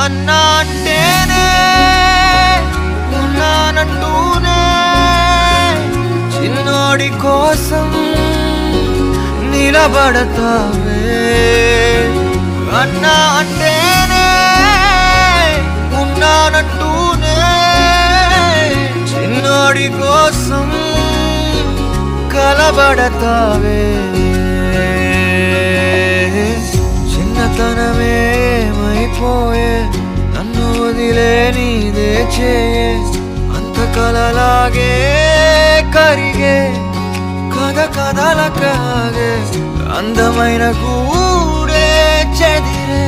అన్నా అంటేనే ఉన్నానంటూనే చిన్నోడి కోసం నిలబడతావే అన్నా అంటేనే ఉన్నానంటూనే చిన్నోడి కోసం కలబడతావే చిన్నతనమే ఏమైపోయే నన్ను వదిలే నీదే చేయే అంత కలలాగే కరిగే కథలకాగే అందమైన గూడే చెదిరే